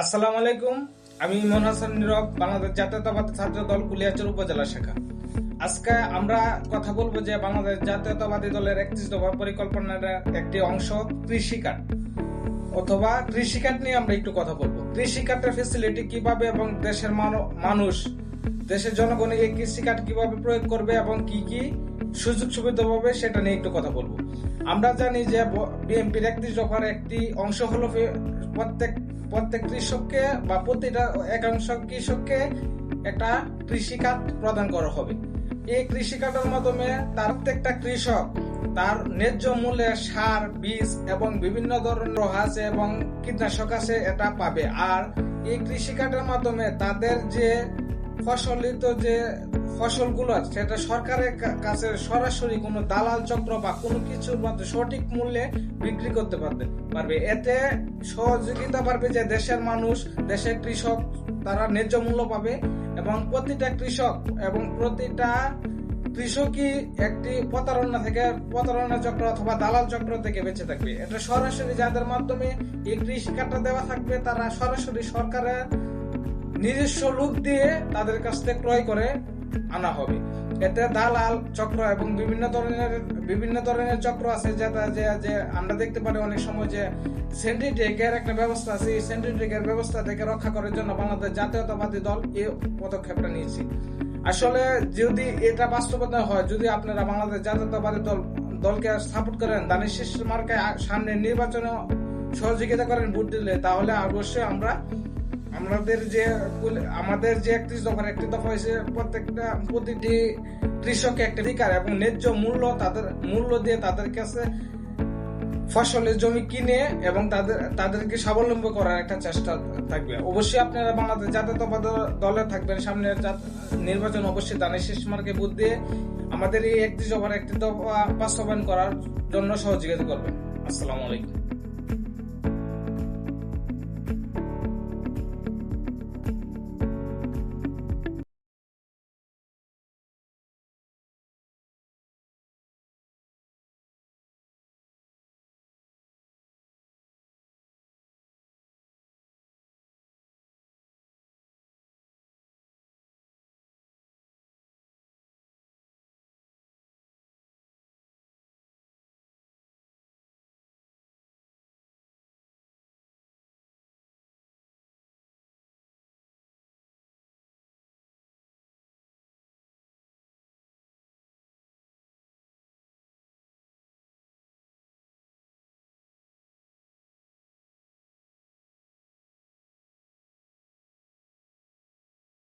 আসসালামু আলাইকুম। আমি ইমন হাসান নীরব, বাংলাদেশ জাতীয়তাবাদী ছাত্র দল কুলিয়াচর উপজেলা শাখা। আজকে আমরা কথা বলবো যে বাংলাদেশ জাতীয়তাবাদী দলের 31 দফা পরিকল্পনার একটি অংশ কৃষি কার্ড অথবা কৃষি কার্ড নিয়ে আমরা একটু কথা বলবো। কৃষি কার্ডের ফেসিলিটি কিভাবে এবং দেশের মানুষ, দেশের জনগণ এই কৃষি কার্ড কিভাবে প্রয়োগ করবে এবং কি কি সুযোগ সুবিধা পাবে সেটা নিয়ে একটু কথা বলবো। আমরা জানি যে বিএনপির 31 দফার একটি অংশ হলো প্রত্যেক কৃষককে বা প্রতিটা একাংশ কৃষককে একটা কৃষি কার্ড প্রদান করা হবে। এই কৃষি কার্ডের মাধ্যমে তার প্রত্যেকটা কৃষক তার ন্যায্য মূল্যে সার, বীজ এবং বিভিন্ন ধরনের আছে এবং কীটনাশক আছে এটা পাবে। আর এই কৃষি কার্ডের মাধ্যমে তাদের যে ফসলিত যে ফসলগুলো সেটা সরকারের কাছে সরাসরি কোনো দালাল চক্র বা কোনো কিছুর মধ্যে সঠিক মূল্যে বিক্রি করতে পারবে। এতে সহযোগিতা পারবে যে দেশের মানুষ, দেশের কৃষক তারা ন্যায্য মূল্য পাবে এবং প্রতিটা কৃষক এবং প্রতিটা কৃষকই একটি প্রতারণা চক্র অথবা দালাল চক্র থেকে বেঁচে থাকবে। এটা সরাসরি যাদের মাধ্যমে এই কৃষি কার্ডটা দেওয়া থাকবে তারা সরাসরি সরকারের নিজস্ব লোক দিয়ে তাদের কাছ থেকে ক্রয় করে আনা হবে। এতে দালাল চক্র এবং বিভিন্ন ধরনের চক্র আছে যে আমরা দেখতে পারি অনেক সময় যে সেন্ট্রিটেকের একটা ব্যবস্থা আছে। এই সেন্ট্রিটেকের ব্যবস্থা থেকে রক্ষা করার জন্য বাংলাদেশ জাতীয়তাবাদী দল এই পদক্ষেপটা নিয়েছে। আসলে যদি এটা বাস্তবতা হয়, যদি আপনারা বাংলাদেশ জাতীয়তাবাদী দলকে সাপোর্ট করেন, দানের শীষ মার্কায় সামনে নির্বাচনে সহযোগিতা করেন ভোট দিলে, তাহলে অবশ্যই আমাদের যে 31 দফার একটি দফা হয়েছে প্রতিটি কৃষককে একটা অধিকার এবং ন্যায্য মূল্য দিয়ে তাদের কাছে ফসলের জমি কিনে এবং তাদেরকে স্বাবলম্বী করার একটা চেষ্টা থাকবে। অবশ্যই আপনারা বাংলাদেশ জাতীয়তাবাদী দলে থাকবেন, সামনে নির্বাচন অবশ্যই দানের শীষ মার্কায় ভোট দিয়ে আমাদের এই 31 দফার একটি দফা বাস্তবায়ন করার জন্য সহযোগিতা করবেন। আসসালামু আলাইকুম।